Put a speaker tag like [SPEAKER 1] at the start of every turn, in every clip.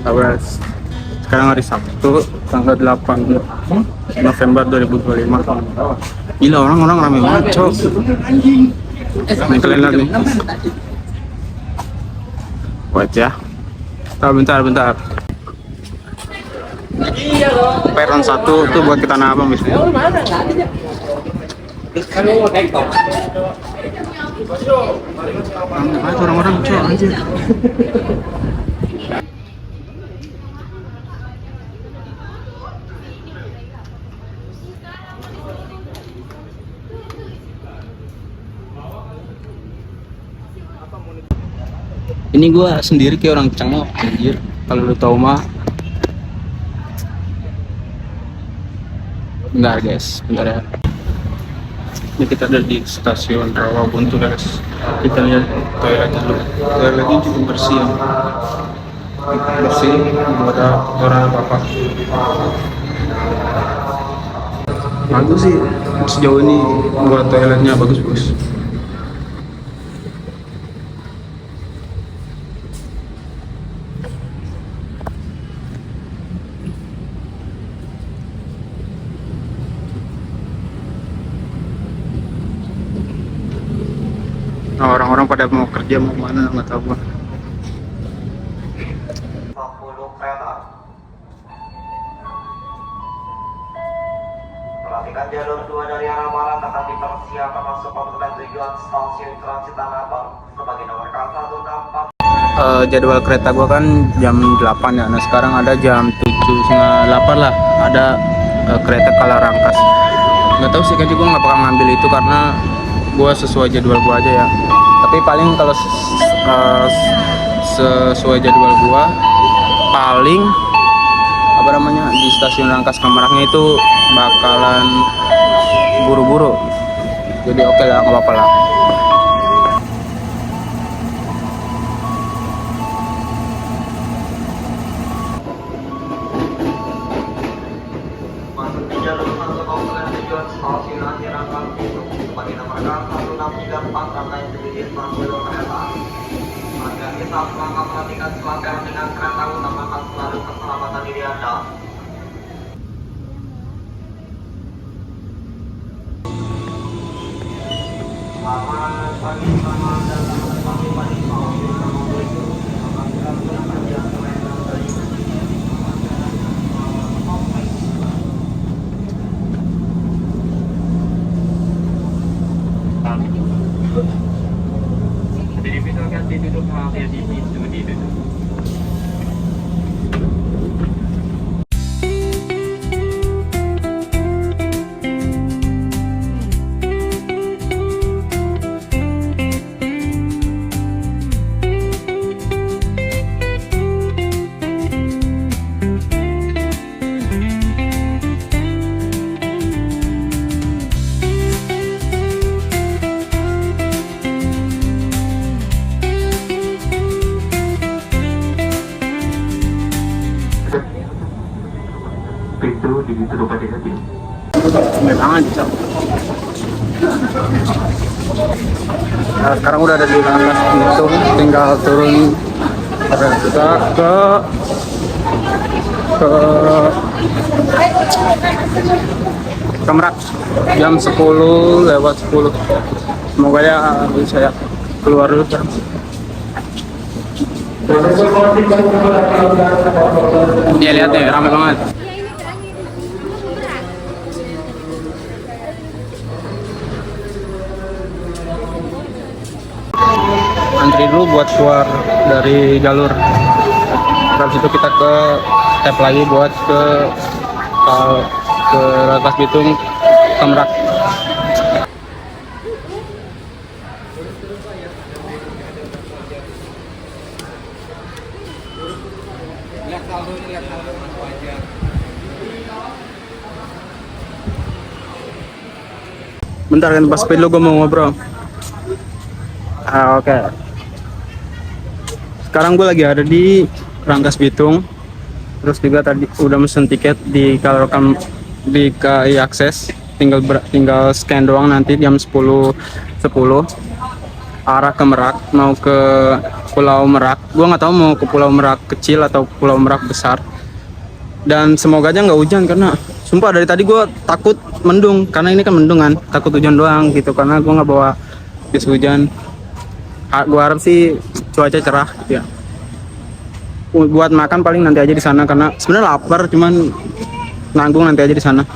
[SPEAKER 1] Awas. Sekarang hari Sabtu, tanggal 8 November 2025. Gila, orang-orang rame banget, cok. Nih kalian lihat nih. Wait ya. Bentar. Peron 1 tuh buat kita Tanah Abang, bis. Orang-orang, cok, anjir. Ini gua sendiri kayak orang cengok, anjir. Kalau lu tahu mah. Bentar guys, bentar ya. Ini kita ada di stasiun Rawabuntu guys. Kita lihat toiletnya dulu. Toiletnya cukup bersih ya. Bersih, nggak ada orang apa-apa. Bagus sih, sejauh ini buat toiletnya bagus-bagus. Nah, orang-orang pada mau kerja mau mana nggak tahu gua.
[SPEAKER 2] 40 kereta. Perhatikan jalur 2 dari arah barat akan dipersiapkan masuk pembentukan tujuan stasiun transit Tanah Abang sebagai nomor K164.
[SPEAKER 1] Jadwal kereta gua kan jam 8 ya. Nah, sekarang ada jam 7:30 lah. Ada kereta Kalarangkas. Nggak tahu sih, kayaknya gua nggak bakal ngambil itu karena gua sesuai jadwal gua aja ya. Tapi paling kalau sesuai jadwal gua paling apa namanya di stasiun Rangkas Kemeraknya itu bakalan buru-buru. Jadi oke lah, nggak apa-apa lah.
[SPEAKER 2] Masuk di jalur masuk pembentukan tujuan stasiun Akhir Rangkas sebagai nomor K164 rangkaian sedikit 40 kereta. Hati-hati saat melangkah, perhatikan pelanggaran dengan kereta utamakan selalu keselamatan diri Anda. Selamat pagi, selamat datang kembali pada stasiun Rawabuntu. Apabila menggunakan jasa layanan dari jadi misalkan ditutup halnya di pintu ditutup. Pintu ditutup hati-hati.
[SPEAKER 1] Memang aja. Nah, sekarang udah ada di Rangkas Bitung, tinggal turun kereta ke Kemerak jam 10:10. Semoga ya bisa ya keluar dulu. Ya lihat nih, ramai banget. Antri dulu buat keluar dari jalur. Habis itu kita ke tap lagi buat ke Rangkas Bitung Kemerak. Bentar kan pas speed lo gue mau ngobrol. Oke. Sekarang gue lagi ada di Rangkas Bitung. Terus juga tadi udah mesen tiket di Kalorokam di KAI Akses. Tinggal scan doang nanti jam 10:10. arah ke Merak, mau ke Pulau Merak. Gua nggak tahu mau ke Pulau Merak kecil atau Pulau Merak besar. Dan semoga aja nggak hujan karena sumpah dari tadi gue takut mendung karena ini kan mendung kan, takut hujan doang gitu karena gue nggak bawa jas hujan. Gue harap sih cuaca cerah gitu ya. Buat makan paling nanti aja di sana karena sebenarnya lapar cuman nanggung nanti aja di sana.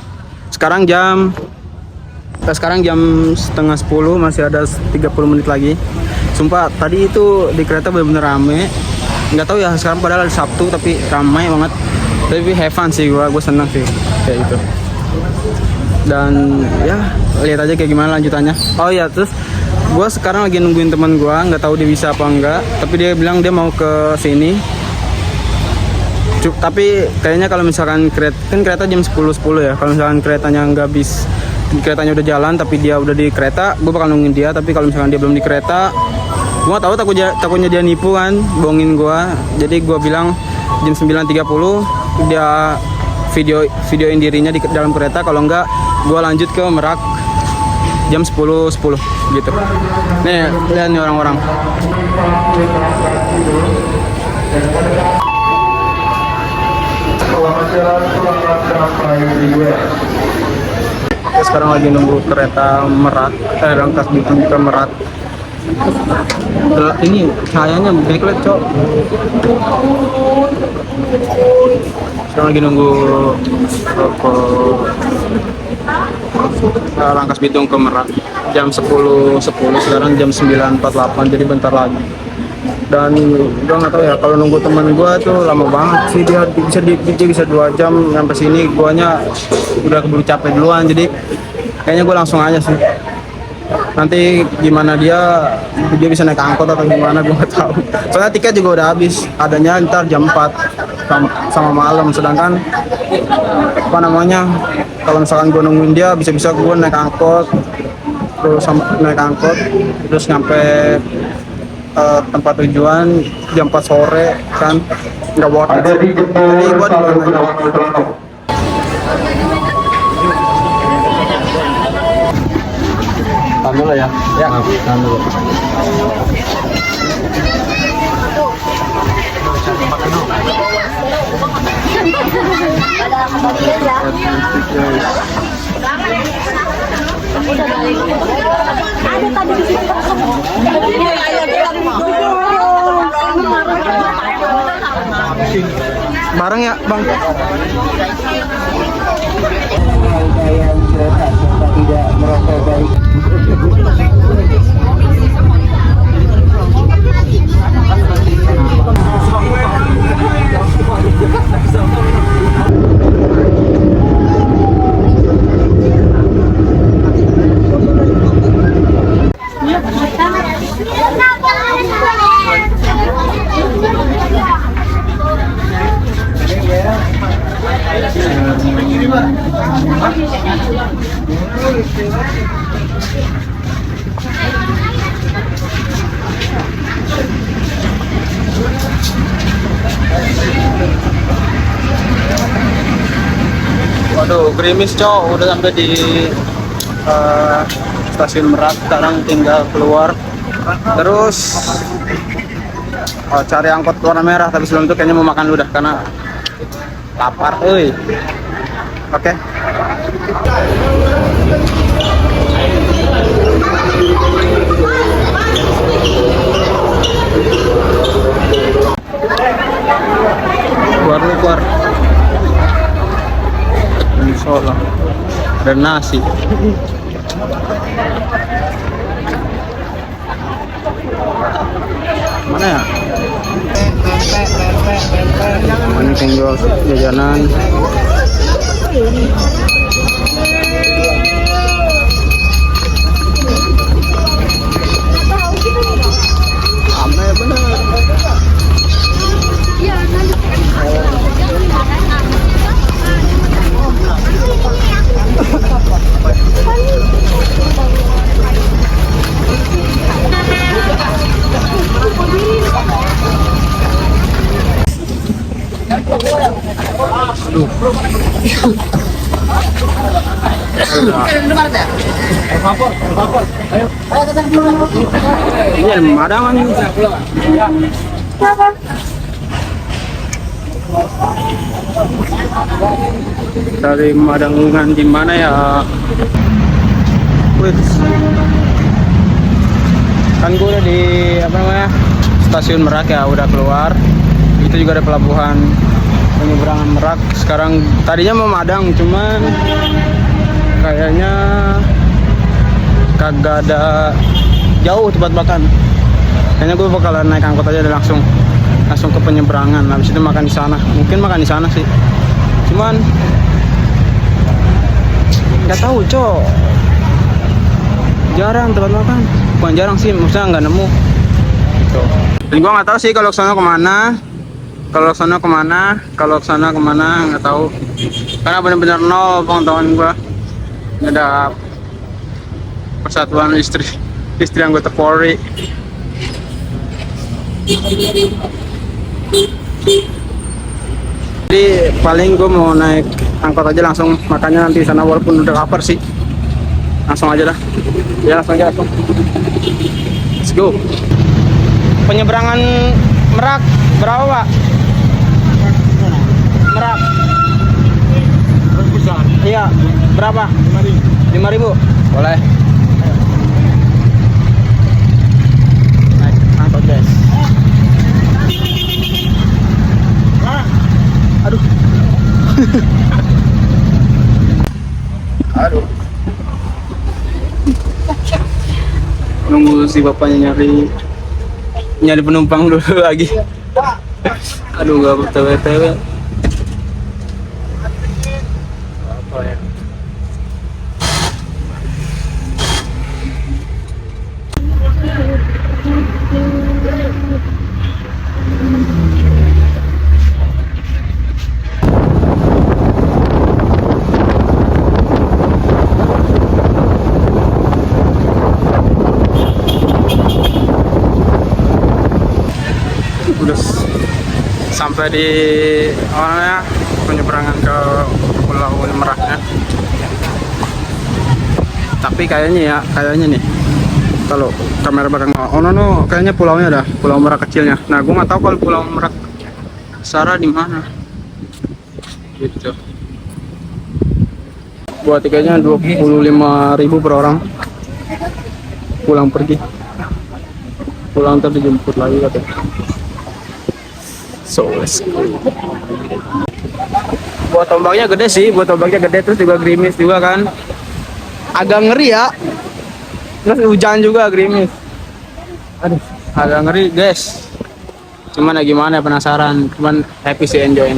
[SPEAKER 1] Sekarang jam setengah 10, masih ada 30 menit lagi. Sumpah tadi itu di kereta bener-bener rame. Nggak tahu ya sekarang padahal hari Sabtu tapi ramai banget. Tapi have fun sih, gue seneng sih kayak gitu. Dan ya lihat aja kayak gimana lanjutannya. Oh ya terus gue sekarang lagi nungguin teman gue, nggak tahu dia bisa apa enggak. Tapi dia bilang dia mau ke sini. Tapi kayaknya kalau misalkan kereta jam 10.10 ya. Kalau misalkan keretanya nggak bis, keretanya udah jalan tapi dia udah di kereta, gue bakal nungguin dia. Tapi kalau misalkan dia belum di kereta, gue tahu takutnya dia nipu kan, bohongin gue. Jadi gue bilang jam 9.30 dia videoin dirinya di dalam kereta. Kalau enggak, gue lanjut ke Merak jam 10.10 gitu. Nih lihat nih orang-orang. Kita sekarang lagi nunggu kereta Merak, Rangkas Bitung ke Merak. Ini cahayanya backlight cok. Sekarang lagi nunggu ke Rangkas Bitung ke Merak jam 10.10. Sekarang jam 9.48, jadi bentar lagi. Dan gue nggak tahu ya, kalau nunggu teman gue tuh lama banget sih, dia bisa 2 jam sampai sini. Guanya udah keburu capek duluan, jadi kayaknya gue langsung aja sih. Nanti gimana dia bisa naik angkot atau gimana gue nggak tahu. Soalnya tiket juga udah habis, adanya ntar jam 4 sama malam. Sedangkan apa namanya, kalau misalkan gue nungguin dia bisa-bisa gue naik angkot terus nyampe tempat tujuan jam 4 sore kan, nggak worth it. Jadi gue tahan dulu ya. Ya, tahan dulu.
[SPEAKER 3] Ada tadi di situ.
[SPEAKER 1] Bareng ya, Bang. Tidak merasa baik. Waduh, gerimis cowok, udah sampai di stasiun Merak. Sekarang tinggal keluar terus cari angkot warna merah. Tapi sebelum itu kayaknya mau makan dulu dah karena lapar. Oke. Keluar. Insyaallah ada nasi. Mana ya? Ini tinggal jajanan. Ame bener. Iya, Madangan ini. Dari Madangan di mana ya? Wih. Kan gue udah di apa namanya? Stasiun Merak ya, udah keluar. Itu juga ada pelabuhan penyeberangan Merak. Sekarang tadinya mau Madang, cuman kayaknya kagak ada jauh tempat makan. Kayaknya gue bakalan naik angkot aja dan langsung ke penyeberangan. Habis itu makan di sana. Mungkin makan di sana sih. Cuman nggak tahu, Cok. Jarang tempat makan. Bukan jarang sih, maksudnya nggak nemu. Gitu. Dan gue nggak tahu sih kalau kesana kemana. Kalau kesana kemana nggak tahu. Karena benar-benar nol pengetahuan gue. Nggak ada persatuan istri anggota Polri. Jadi paling gue mau naik angkot aja langsung makannya nanti sana walaupun udah lapar sih. Langsung aja dah. Ya langsung. Let's go. Penyeberangan Merak berapa, Pak? Merak. Iya, berapa? 5.000. Boleh. Naik angkot, guys. Aduh. Aduh. Nunggu si bapaknya nyari penumpang dulu lagi. Aduh, gak btw. Apa ya? Udah sampai di awalnya penyeberangan ke Pulau Meraknya. Tapi kayaknya nih kalau kamera belakang no kayaknya pulaunya dah Pulau Merak kecilnya. Nah, gue nggak tahu kalau Pulau Merak Sara di mana. Gitu. Buat tiketnya 25.000 per orang. Pulang pergi. Pulang ntar dijemput lagi katanya. So let's go. Buat ombaknya gede sih, terus juga gerimis juga kan. Agak ngeri ya. Terus hujan juga gerimis. Aduh, agak ngeri guys. Cuman ya gimana, penasaran. Cuman happy sih, enjoy.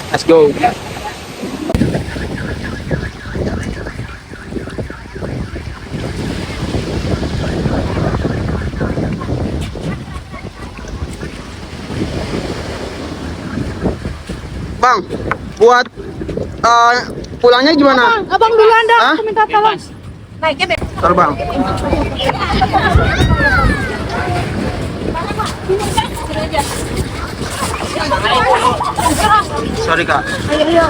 [SPEAKER 1] Let's go. Bang, buat pulangnya gimana?
[SPEAKER 3] Abang duluan dah, aku minta tolong. Naiknya deh.
[SPEAKER 1] Ntar bang. Sorry kak.
[SPEAKER 3] Ayo.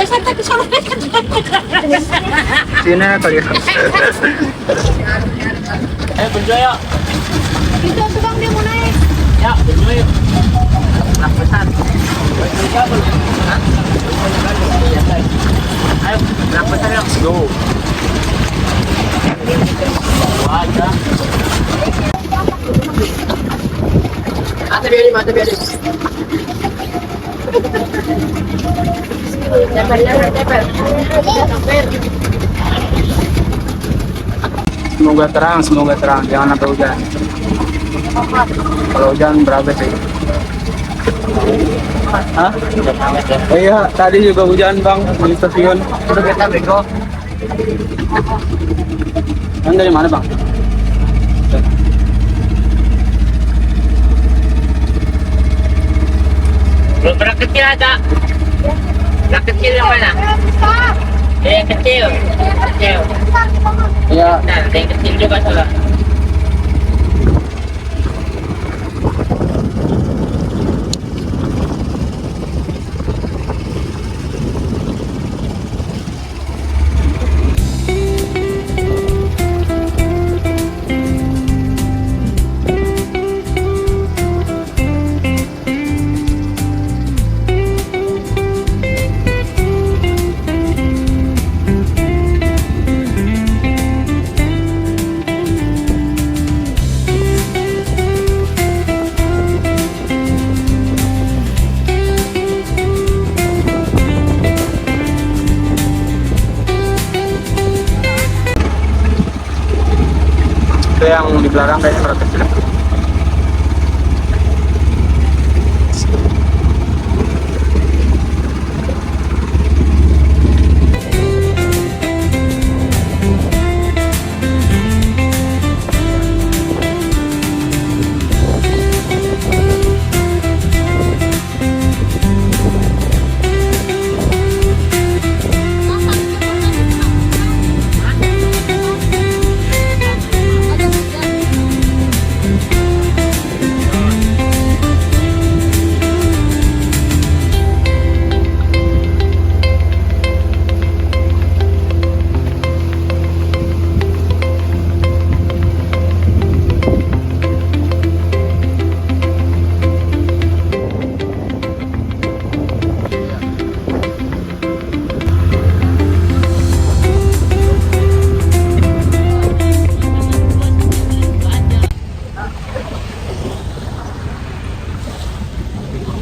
[SPEAKER 3] Santai ke sana.
[SPEAKER 1] Sini tadi.
[SPEAKER 2] Berjaya.
[SPEAKER 3] Itu bang, dia mau naik.
[SPEAKER 2] Ya, berjaya. Ayo, berapa tadi?
[SPEAKER 1] Go.
[SPEAKER 2] Mata biari. Tepel.
[SPEAKER 1] Semoga terang, jangan ada hujan. Kalau hujan berapa sih? Hah? Iya, tadi juga hujan bang di stasiun.
[SPEAKER 2] Udah kita bego.
[SPEAKER 1] Anda dari mana bang?
[SPEAKER 2] Berak kecil ada. Berak kecil yang mana? Yang kecil.
[SPEAKER 1] Iya.
[SPEAKER 2] Nah, yang kecil juga salah.
[SPEAKER 1] Itu yang di belakang kayak suara kecil.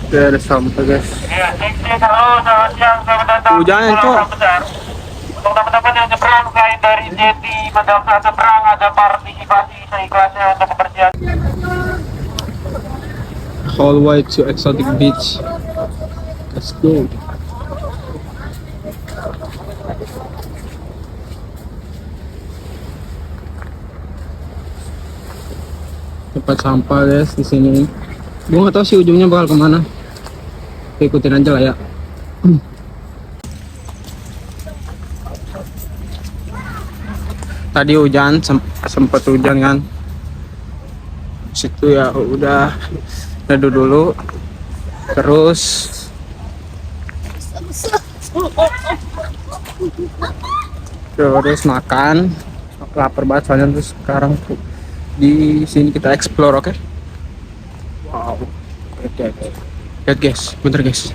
[SPEAKER 1] Oke, ada sampai guys.
[SPEAKER 4] Ya, halo, selamat siang, selamat datang.
[SPEAKER 1] Hujannya,
[SPEAKER 4] Pulau
[SPEAKER 1] Cok.
[SPEAKER 4] Rampesar. Untuk teman-teman yang nyebrang selain dari Jeti, pada saat seberang ada partisipasi seikhlasnya untuk kebersihan.
[SPEAKER 1] Whole way to exotic beach. Let's go. Tempat sampah guys di sini. Gua nggak tahu sih ujungnya bakal kemana. Ikutin aja lah ya. Tadi hujan, sempet hujan kan. Situ ya udah neduh dulu. Terus makan. Lapar banget soalnya, terus sekarang di sini kita explore, oke? Wow. Lihat guys, bentar guys.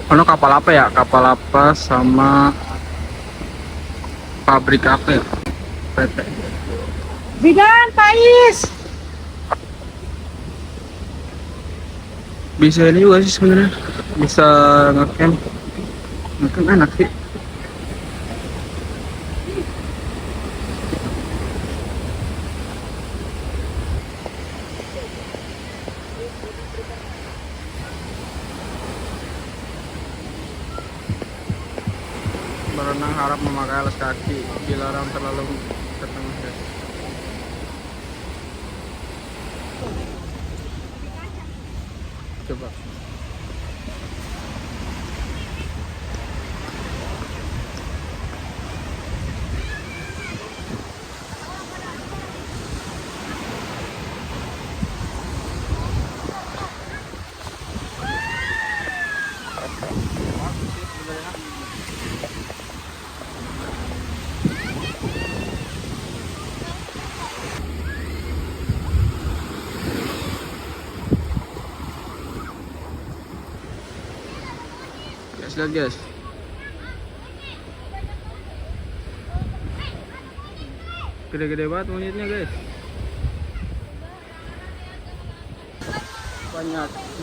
[SPEAKER 1] Ono kapal apa ya? Kapal apa sama pabrik apa ya? PT.
[SPEAKER 3] Bidan, Pais.
[SPEAKER 1] Bisa ini juga sih sebenarnya. Bisa ngecamp. Ngecamp enak sih. Berenang harap memakai alas kaki, dilarang terlalu ke tengah guys. Coba. Guys, lihat guys. Gede-gede banget monyetnya guys.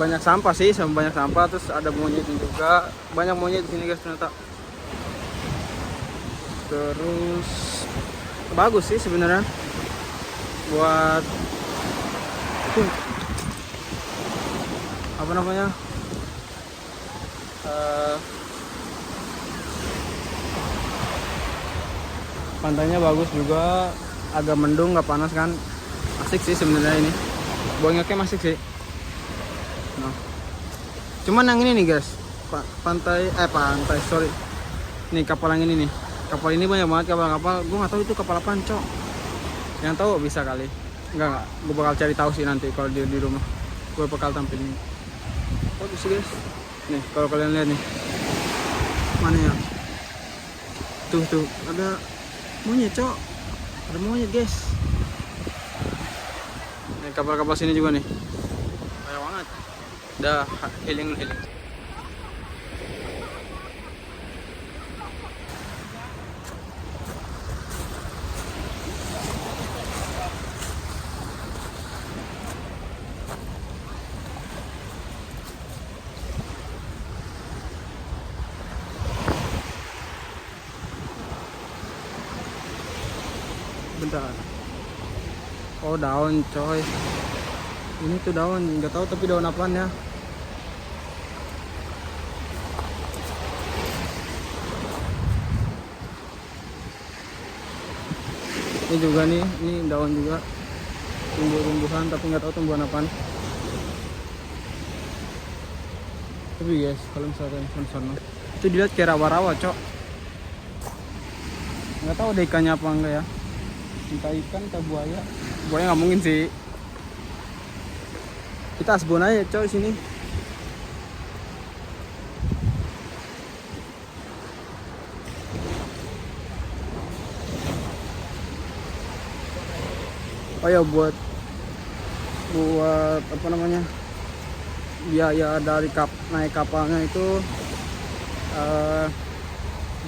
[SPEAKER 1] Banyak sampah sih, sama banyak sampah, terus ada monyetnya juga. Banyak monyet di sini guys ternyata. Terus bagus sih sebenarnya buat apa namanya? Pantainya bagus juga, agak mendung, nggak panas kan, asik sih sebenarnya ini. Bonyoknya asik sih. Nah, cuman yang ini nih guys, pantai, sorry, nih kapal yang ini nih, kapal ini banyak banget kapal-kapal. Gue nggak tahu itu kapal apaan, Cok. Yang tahu bisa kali, enggak, gue bakal cari tahu sih nanti kalau di rumah. Gue bakal tampilin. Bagus sih guys. Nih kalau kalian lihat nih, mana ya? Tuh ada monyet, Cok. Ada monyet guys. Nih kapal-kapal sini juga nih, banyak banget. Udah healing. bentar. Oh daun coy, ini tuh daun, nggak tahu tapi daun apaan ya. Ini juga nih, ini daun juga, tumbuh-tumbuhan tapi nggak tahu tumbuhan apaan. Tapi guys, kalau misalkan sana itu dilihat kayak rawa-rawa cok, nggak tahu ada ikannya apa enggak ya, entah ikan entah buaya. Buaya nggak mungkin sih. Kita asbon aja cok sini. Oh ya, buat apa namanya, biaya dari naik kapalnya itu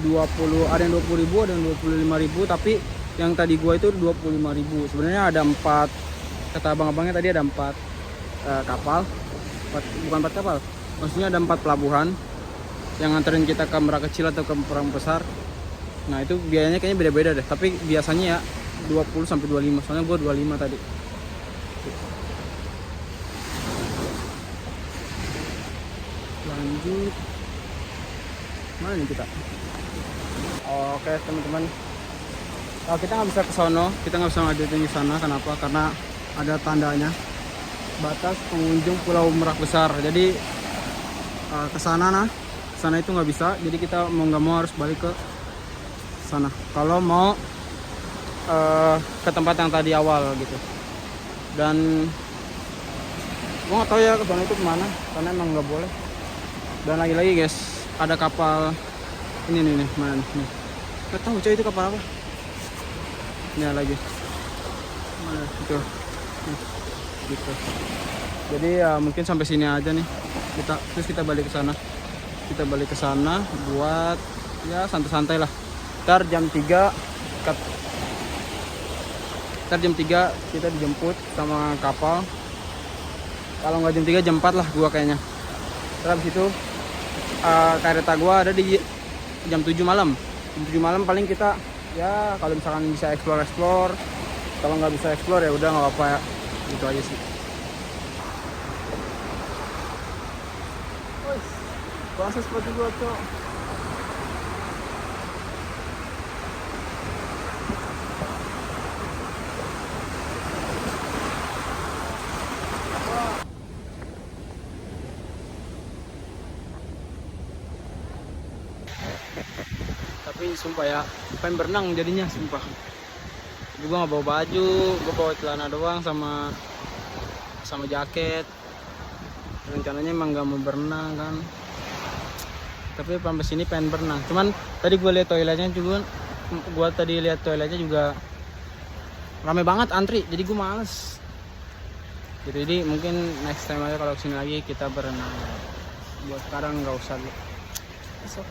[SPEAKER 1] 20, ada yang 20.000, ada yang 25.000, tapi yang tadi gua itu 25.000. Sebenarnya ada 4, kata abang-abangnya tadi ada 4 kapal, bukan 4 kapal, maksudnya ada 4 pelabuhan yang nganterin kita ke Merak Kecil atau ke Merak Besar. Nah itu biayanya kayaknya beda-beda deh, tapi biasanya ya 20 sampai 25, soalnya gua 25 tadi. Lanjut, mana nih kita? Oke teman-teman, kita nggak bisa ke sono, kita nggak bisa ngajutin ke sana. Kenapa? Karena ada tandanya batas pengunjung Pulau Merak Besar. Jadi ke sana itu nggak bisa. Jadi kita mau nggak mau harus balik ke sana. Kalau mau ke tempat yang tadi awal gitu. Dan gua nggak tahu ya ke sana itu kemana, karena emang nggak boleh. Dan lagi-lagi guys, ada kapal ini nih mana nih, nggak tahu coy itu kapal apa. Ini lagi mana itu gitu. Jadi ya mungkin sampai sini aja nih terus kita balik ke sana. Kita balik ke sana buat ya santai-santai lah. Ntar jam 3 kita dijemput sama kapal. Kalau nggak jam 3 jam 4 lah gua kayaknya. Terus habis itu kereta gua ada di jam 7 malam. Jam 7 malam paling kita ya kalau misalkan bisa explore, kalau nggak bisa explore ya udah nggak apa-apa ya, gitu aja sih. Proses seperti gua cok. Tapi sumpah ya, pengen berenang jadinya sumpah. Gue nggak bawa baju, gue bawa celana doang sama jaket. Rencananya emang nggak mau berenang kan, tapi sampai sini pengen berenang. Cuman tadi gue lihat toiletnya juga, rame banget antri, jadi gue males. Jadi mungkin next time aja kalau kesini lagi kita berenang. Buat sekarang nggak usah. Besok.